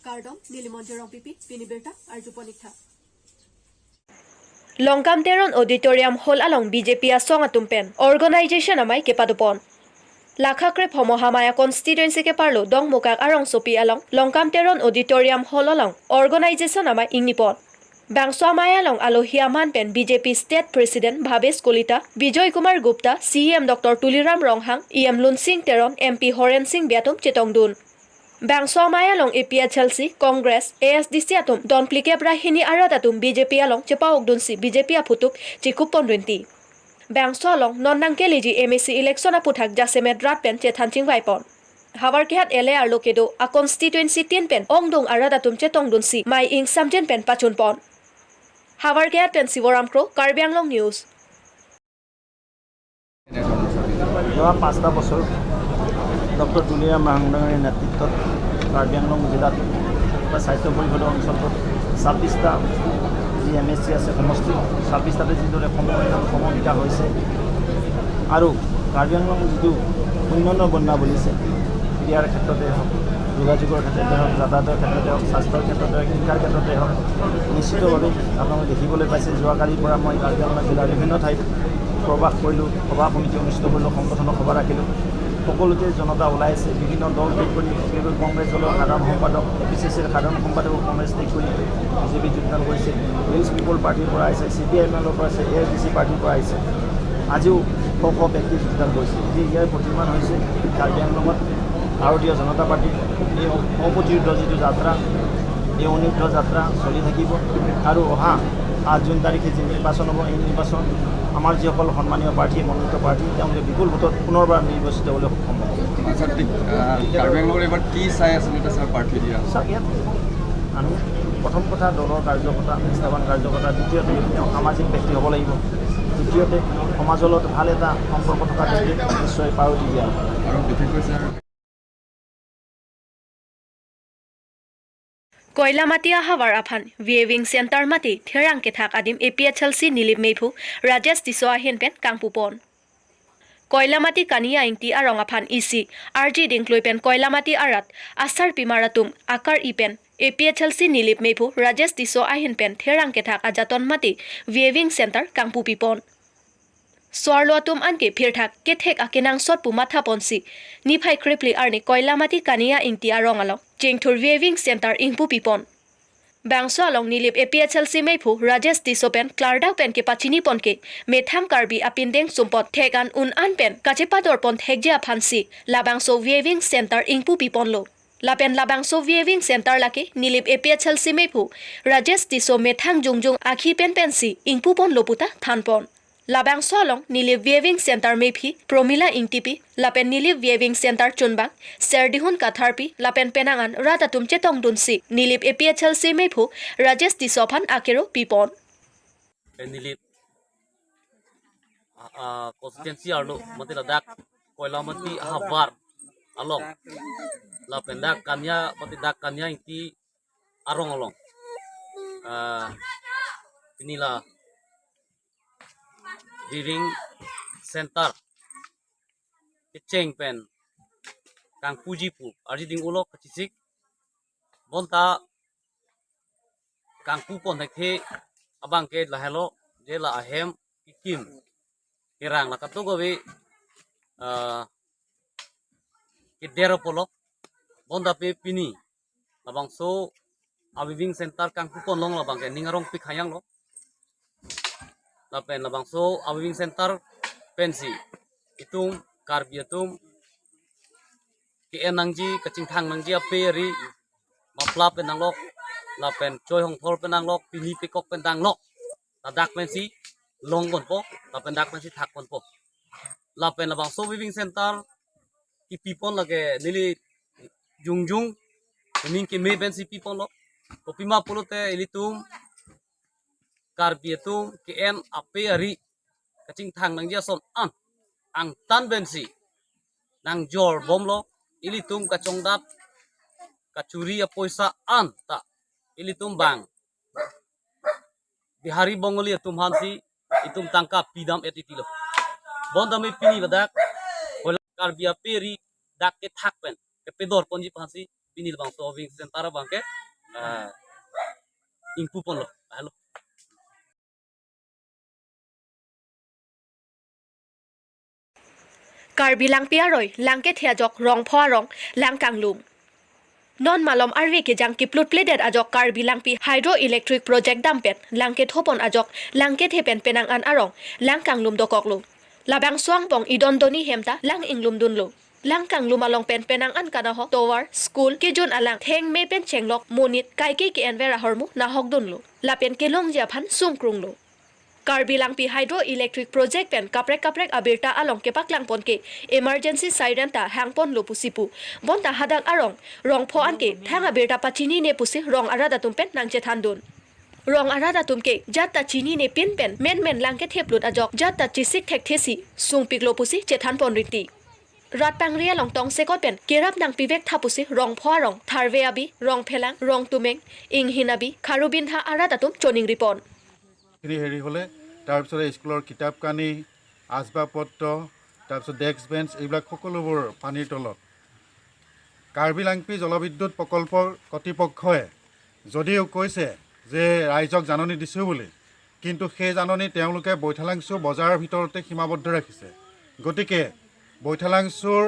Kardom, Nilimonjerong Pipi, Piniberta, Arjuponikta. Longkam Teron Auditorium Hall along BJP Asong Atumpen, Organization Amai Kepadupon. Lakhakre Pomohamaya Constituency ke Parlo, Dong Mukak Arong Sopi along, Longkam Teron Auditorium Hall along, Organization Amai Ingipon. Bangso Amaya along Alohiaman Pen BJP State President Bhabesh Kolita, Bijoy Kumar Gupta, CM Dr. Tuliram Ronghang, EM Lun Singh Teron, MP Horen Singh Biatum Chetongdun. Bangso Amaya along APHLC, Congress, ASDC Atum, Don Plike Brahini Aradatum, BJP along Chepa Ogdunsi, BJP Aputuk, Chikupon 20. Bangso along non-nangkeliji MAC election aputhak jasemet ratpen chethanching vaipon. Hawar kehat ele arlokedo a constituency 10 pen ongdong aradatum chetongdunsi mai ing samjen pen pachun pon. Hawar kehat pen Sivoram Kro, KARBI ANGLONG News. যোৱা 5টা বছৰ doctor Tuliram ৰাংডাঙৰ নেতৃত্বত কাৰ্বি আংলং জিলাত স্বাস্থ্য পৰিষদৰ অঞ্চলটোত 26টা যি MSC আছে সমষ্টি 26টাতে যিদৰে সমবিতা হৈছে আৰু কাৰ্বি আংলং যিটো উন্নয়ন বন্যা বুলিছে ক্ৰীড়াৰ ক্ষেত্ৰতে হওক যোগাযোগৰ ক্ষেত্ৰতে হওক যাতায়াতৰ ক্ষেত্ৰতে হওক স্বাস্থ্যৰ ক্ষেত্ৰতে হওক শিক্ষাৰ ক্ষেত্ৰতে হওক নিশ্চিতভাৱে আপোনালোকে দেখিবলৈ পাইছে যোৱাকালিৰ পৰা মই কাৰ্বি আংলং জিলাৰ বিভিন্ন ঠাইত প্ৰবাস কৰিলোঁ সভা সমিতি অনুষ্ঠিত কৰিলোঁ সংগঠনৰ সভা ৰাখিলোঁ সকলোতে জনতা ওলাই আছে বিভিন্ন দল ত্যাগ কৰি কংগ্ৰেছ দলৰ সাধাৰণ সম্পাদক APCCৰ সাধাৰণ সম্পাদক কংগ্ৰেছ ত্যাগ কৰি BJP যোগদান কৰিছে নিউজ পিপল পাৰ্টিৰ পৰা আহিছে CPIMৰ পৰা আছে AFDC পাৰ্টিৰ পৰা আহিছে আজিও শ ব্যক্তি যোগদান কৰিছে ইয়াৰ প্ৰতিমান হৈছে কাৰ্বি আংলঙত ভাৰতীয় জনতা পাৰ্টি এই অপ্ৰতিৰোধ যিটো যাত্ৰা এই অনিৰুদ্ধ যাত্ৰা চলি থাকিব আৰু অহা 8 জুন তাৰিখে যি নিৰ্বাচন হ'ব এই নিৰ্বাচন আমাৰ যিসকল সন্মানীয় প্ৰাৰ্থী মনোনীত প্ৰাৰ্থী তেওঁলোকে বিপুল ভোটত পুনৰবাৰ নিৰ্বাচিত হ'বলৈ সক্ষম হ'ব। কাৰ্বি আংলঙৰ এবাৰ কি চাই আচলতে ছাৰ প্ৰাৰ্থী দিয়া ইয়াত আমি প্ৰথম কথা দলৰ কাৰ্যকৰ্তা নিষ্ঠাৱান কাৰ্যকৰ্তা দ্বিতীয়তে সামাজিক ব্যক্তি হ'ব লাগিব তৃতীয়তে সমাজৰ লগত ভাল এটা সম্পৰ্ক থকা ব্যক্তি নিশ্চয় প্ৰায়ৰিটি দিয়া আৰু বিশেষকৈ sir Koilamati Hawar Afan, Viewing Center Mati, Therang Ketak Adim APHLC Nilip Mepu, Rajesh Tiso Ahin Pen Kangpupon. Koilamati Kania Inti Arong Afan Isi, RG Dinkluipen Koilamati Arat, Asar Pimaratum, Akar Ipen, APHLC Nilip Mepu, Rajesh Tiso Ahin Pen, Therang Ketak Ajaton Mati, Viewing Center Kangpupipon. Swarloatum Anke Pirtak, Ketek Akinang Sot Pumatha Ponsi, Nipai Kripli Arni Koilamati Kania Inti Arong Along. Jengthur Viewing Center Ingpu Pipon. Bangso along Nilip APHLC Mepu, Rajesh Tisopen, Clardak Pen ke Pachini Ponke, Metham Karbi Apindeng Sumpot, Tegan Un Pen, Kachepador Pont Hegja Pansi, Labangso Viewing Center Ingpu Pipon Lo. Lapen Labangso Viewing Center Lake, Nilip APHLC Mepu, Rajesh Tiso Methang Jungjung Akhi Pen Pensi, Ingpu Pon Loputa, Thanpon. Labangso along Nilip Viewing Center Mepi, Promila Ingtipi, Lapen Nilip Viewing Center Chunbang, Serdihun Katharpi, Lapen Penangan, Ratatum Chetong Dunsi, Nilip APHLC Mepu, Rajesh Tisopan Akero Pipon. Nilip constituency arlo mati ladak Koilamati Hawar along Lapen dak kanya mati dak kanya inti arong along inilah Viewing Center Keceng Pen Kang Pujipu Arji Ding Ulok Kecik Bonta Kang Pupon Hekhe Abang Ke Lahelo Jela Ahem Ikim Kirang Lakato Gawe Kidero Polok Bonta Pe Pini Labang So Viewing Center Kang Pupon Long Labang Ke Ningarong Pikhayang Lo Lapen Labangso Viewing Center Pensi Itum Karbi Atum KN Nangji Kacing Thang Nangji Aperi Mapla Penanglok Lapen Choi Hong Thol Penanglok Pini Pikok Penanglok Ladak Pensi Long Konpo Lapen Dak Pensi Thak Konpo Lapen Labangso Viewing Center Ki Pipon Lage Nili Jungjung Ning Ki Me Pensi Pipon Lo Kopima Pulute Ilitum Karbi itu KN Aperi Kacing Thang Nang Jason Ang Tan Bensi Nang Jor Bomlo Ilitum Kacongdap Kacuri Apoisa Ta Ilitum Bang Bihari Bongoli Atum Hansi Itum Tangkap Pidam Etitilo Bondami Pini Badak Karbi Aperi DakEthakpen Kepedor Ponji Hansi pinil bang solving center bangke ingpu pon lo halo Karbi langpi aroi langke thiajok rong phoa rong lang kanglum non malom arwi ke jang kiplut pledet ajok Karbi langpi hydroelectric project dampet langke thopon ajok langke thepen penang an arong lang kanglum dokoklu labang swang pong idondoni hemta lang inglum dunlu lang kanglum along pen penang an kana hok tower school ke jon alang theng me pen chenglok monit kai ke envera hormu na hok dunlu lapen ke long ja phan sungkrunglu Karbi langpi hydroelectric project pen kaprek abirta along ke paklang pon ke emergency siren ta hangpon lo pusipu bonta hadak arong rong pho an ke thang abirta pachini ne pusi rong arada tumpen nangche thandun rong arada tumke jatta chini ne pin pen men langke theplut ajok jatta chisik thek thesi sungpik lo pusi chethan pon riti rat pangria long tong sekot pen kerap nang pivek thapusi rong pho rong tharve abi rong phelang rong tumeng inghinabi kharubin tha arada tum choning ripon হেৰি হ'লে তাৰপিছতে স্কুলৰ কিতাপ কানি আচবাবপত্ৰ তাৰপিছত desk bench এইবিলাক সকলোবোৰ পানীৰ তলত কাৰ্বি লাংপি জলবিদ্যুৎ প্ৰকল্পৰ কৰ্তৃপক্ষই যদিও কৈছে যে ৰাইজক জাননী দিছোঁ বুলি কিন্তু সেই জাননী তেওঁলোকে বৈঠালাংচু বজাৰৰ ভিতৰতে সীমাবদ্ধ ৰাখিছে গতিকে বৈঠালাংচুৰ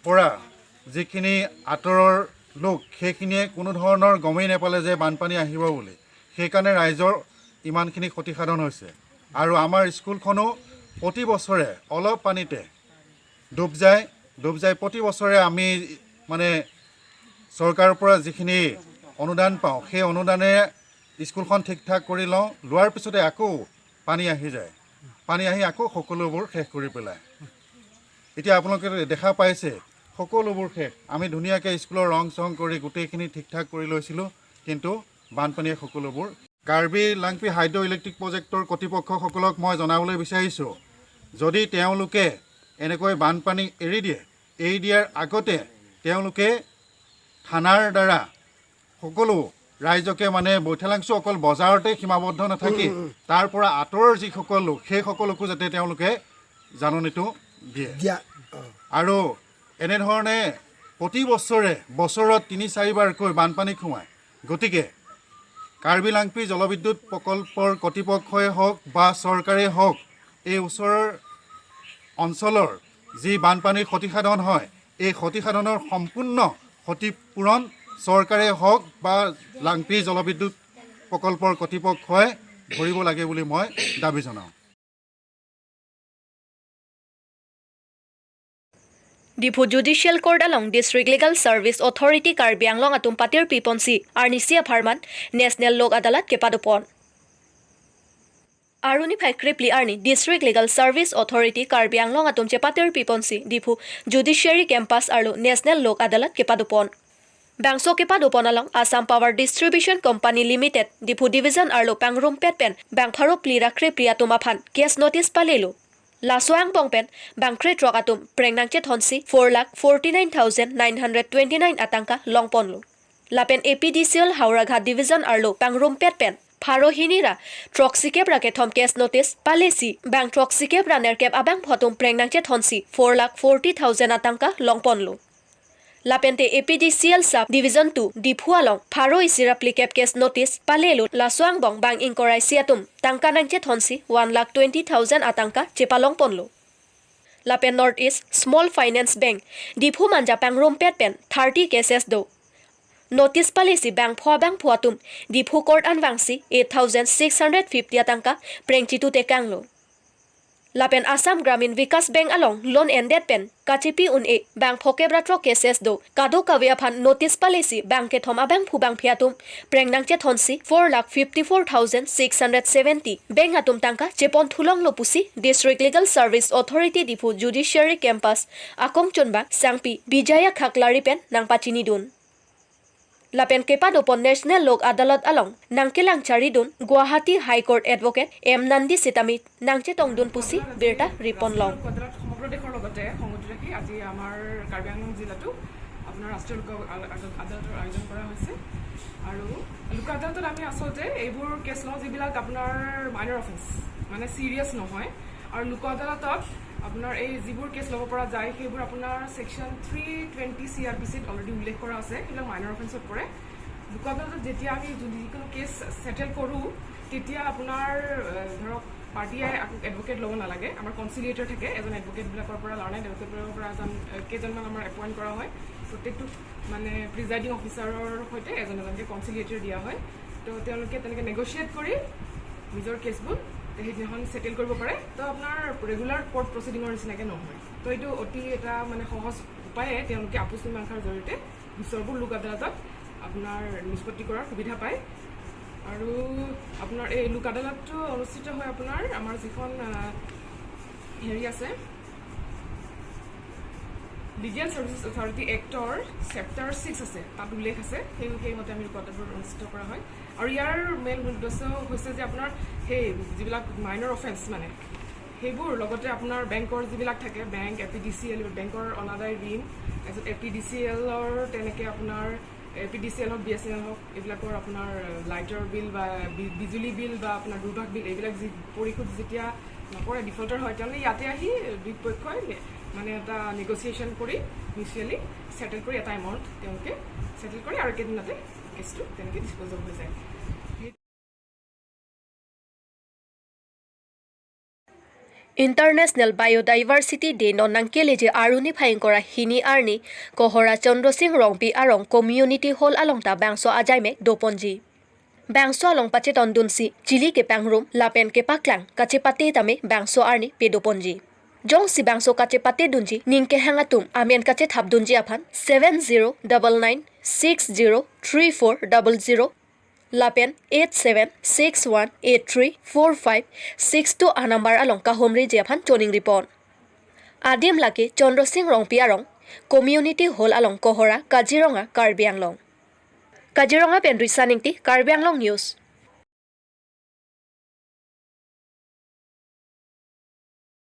পৰা যিখিনি আঁতৰৰ লোক সেইখিনিয়ে কোনো ধৰণৰ গমেই নাপালে যে বানপানী আহিব বুলি সেইকাৰণে ৰাইজৰ ইমানখিনি ক্ষতিসাধন হৈছে আৰু আমাৰ স্কুলখনো প্ৰতি বছৰে অলপ পানীতে ডুব যায় প্ৰতি বছৰে আমি মানে চৰকাৰৰ পৰা যিখিনি অনুদান পাওঁ সেই অনুদানে স্কুলখন ঠিক ঠাক কৰি লওঁ লোৱাৰ পিছতে আকৌ পানী আহি যায় পানী আহি আকৌ সকলোবোৰ শেষ কৰি পেলায় এতিয়া আপোনালোকে দেখা পাইছে সকলোবোৰ শেষ আমি ধুনীয়াকৈ স্কুলৰ ৰং চং কৰি গোটেইখিনি ঠিক ঠাক কৰি লৈছিলোঁ কিন্তু বানপানীয়ে সকলোবোৰ কাৰ্বি লাংপি হাইড্ৰ ইলেক্ট্ৰিক প্ৰজেক্টৰ কৰ্তৃপক্ষসকলক মই জনাবলৈ বিচাৰিছোঁ যদি তেওঁলোকে এনেকৈ বানপানী এৰি দিয়াৰ আগতে তেওঁলোকে থানাৰ দ্বাৰা সকলো ৰাইজকে মানে বৈঠালাংচু অকল বজাৰতে সীমাবদ্ধ নাথাকি তাৰ পৰা আঁতৰৰ যিসকল লোক সেই সকলকো যাতে তেওঁলোকে জাননীটো দিয়ে আৰু এনেধৰণে প্ৰতি বছৰত ৩-৪বাৰকৈ বানপানী সোমায় গতিকে কাৰ্বি লাংপি জলবিদ্যুৎ প্ৰকল্পৰ কৰ্তৃপক্ষই হওক বা চৰকাৰেই হওক এই ওচৰৰ অঞ্চলৰ যি বানপানীৰ ক্ষতিসাধন হয় এই ক্ষতিসাধনৰ সম্পূৰ্ণ ক্ষতিপূৰণ চৰকাৰে হওক বা লাংপি জলবিদ্যুৎ প্ৰকল্পৰ কৰ্তৃপক্ষই ভৰিব লাগে বুলি মই দাবী জনাওঁ Dipu Judicial Court along District Legal Service Authority Karbi Anglong atum patir piponsi Arnisia Pharman National Lok Adalat ke padupon Aruni phai kripli arni District Legal Service Authority Karbi Anglong atum che patir piponsi Dipu Judiciary Campus arlo National Lok Adalat ke padupon Bangso ke padupon along Assam Power Distribution Company Limited Dipu Division arlo pangrum petpen bangpharo plira kripli atum aphan case notice palelo Lasuang pongpen bangkre trok atum prengnang che thonsi 4,49,929 atangka longponlu lapen APDCL Hauraghat Division arlo pangrum petpen pharo hinira trok sikep rake thom case notice palesi bang trok sikep raner kep abang photum prengnang che thonsi 4,40,000 atangka longponlu Lapente APDCL Sub Division 2 Dipualong Pharo isirapli kep case notice palelu lasuang bong bang inkorai siatum tangka nangche thonsi 1,20,000 atangka chepalong ponlo Lapen North East Small Finance Bank Dipu manja pangrom petpen 30 cases do Notice palesi bank phuatum Dipu court anwangsi 8,650 atangka prengchitu tekanglo Lapen Assam Gramin Vikas Bank along loan ended pen kachipi une bank phokebratro cases do kado kavya phan notice palesi bank ke thoma bank phubang phiatum prengnang che thonsi 4,54,670 bank atum tangka chepon thulong lopusi District Legal Service Authority Dipu Judiciary Campus akong chonba sangpi bijaya khaklari pen nangpachini dun Lapen kepa dopon National Lok Adalat along nangkelang charidun Guwahati High Court Advocate M Nandi Sitami nangche tongdun pusi birta ripon long সমগ্ৰ দেশৰ লগতে সংগতি ৰাখি আজি আমাৰ কাৰ্বি আংলং জিলাটো আপোনাৰ ৰাষ্ট্ৰীয় লোক আদালতৰ আয়োজন কৰা হৈছে আৰু লোক আদালতত আমি আচলতে এইবোৰ কেছ লওঁ যিবিলাক আপোনাৰ মাইনৰ অফেন্স মানে সিৰিয়াছ নহয় আৰু লোক আদালতত আপোনাৰ এই যিবোৰ কেছ ল'ব পৰা যায় সেইবোৰ আপোনাৰ ছেকশ্যন 320 CRPCত অলৰেডি উল্লেখ কৰা আছে সেইবিলাক মাইনৰ অফেন্সত পৰে লোক আদালতত যেতিয়া আমি যিকোনো কেছ ছেটেল কৰোঁ তেতিয়া আপোনাৰ ধৰক পাৰ্টিয়ে এডভকেট ল'ব নালাগে আমাৰ কনচিলিয়েটৰ থাকে এজন এডভকেটবিলাকৰ পৰা লাৰ্ণেড এডভকেটবিলাকৰ পৰা কেইজনমান আমাৰ এপইণ্ট কৰা হয় প্ৰত্যেকটো মানে প্ৰিজাইডিং অফিচাৰৰ সৈতে এজনকৈ কনচিলিয়েটৰ দিয়া হয় তো তেওঁলোকে তেনেকৈ নেগচিয়েট কৰি নিজৰ কেছবোৰ সেইদিনাখন ছেটেল কৰিব পাৰে তো আপোনাৰ ৰেগুলাৰ কোৰ্ট প্ৰচিডিঙৰ নিচিনাকৈ নহয় তো এইটো অতি এটা মানে সহজ উপায়ে তেওঁলোকে আপোচ মীমাংসাৰ জৰিয়তে গোচৰবোৰ লোক আদালতত আপোনাৰ নিষ্পত্তি কৰাৰ সুবিধা পায় আৰু আপোনাৰ এই লোক আদালতটো অনুষ্ঠিত হয় আপোনাৰ আমাৰ যিখন হেৰি আছে legal services authority actor chapter 6 আছে তাত উল্লেখ আছে সেইমতে আমি লোক আদালতবোৰ অনুষ্ঠিত কৰা হয় আৰু ইয়াৰ মেইন উদ্দেশ্য হৈছে যে আপোনাৰ সেই যিবিলাক মাইনৰ অফেন্স মানে সেইবোৰ লগতে আপোনাৰ বেংকৰ যিবিলাক থাকে বেংক APDCL বেংকৰ অনাদায় ঋণ তাৰপিছত APDCLৰ তেনেকৈ আপোনাৰ APDCL হওক BSNL হওক এইবিলাকৰ আপোনাৰ লাইটৰ বিল বা বিজুলী বিল বা আপোনাৰ দুৰ্ভাগ বিল এইবিলাক যি পৰিশোধ যেতিয়া নকৰে ডিফল্টাৰ হয় তেওঁলোকে ইয়াতে আহি দুই পক্ষই মানে এটা নেগচিয়েশ্যন কৰি মিউচুৱেলি ছেটেল কৰি এটা এমাউণ্ট তেওঁলোকে ছেটেল কৰে আৰু কেইদিনতে কেছটো তেনেকৈ ডিছপ'জ হৈ যায় ইণ্টাৰনেশ্যনেল বায়'ডাইভাৰ্চিটি ডে ননাংকেলেজে আৰুনি ফাইং কৰা হিনি আৰ্নি কহৰা চন্দ্ৰ সিং ৰংপি আৰং কমিউনিটি হল আলংতা বাংস আজাইমে দোপনজি বাংস আলং পাচে তন্দুনসি চিলি কে প্যাংৰুম লাপেন কে পাকলাং কাচে পাতে তামে বাংস আৰ্নি পেদোপনজি জং সি বাংস কাচে পাতে দুনজি নিংকে হেঙাতুম আমেন কাচে থাপদুনজি আফান 7099603400 লাপেন 8761834562 নাম্বাৰ আলংকা হোমৰি জিয়াফান চনিং ৰিপন আদিম লাকে চন্দ্ৰ সিং ৰংপি আৰং কমিউনিটি হল আলং কহৰা কাজিৰঙা কাৰ্বি আংলং পেন্দ্ৰিছা নিংটি কাৰ্বি আংলং নিউজ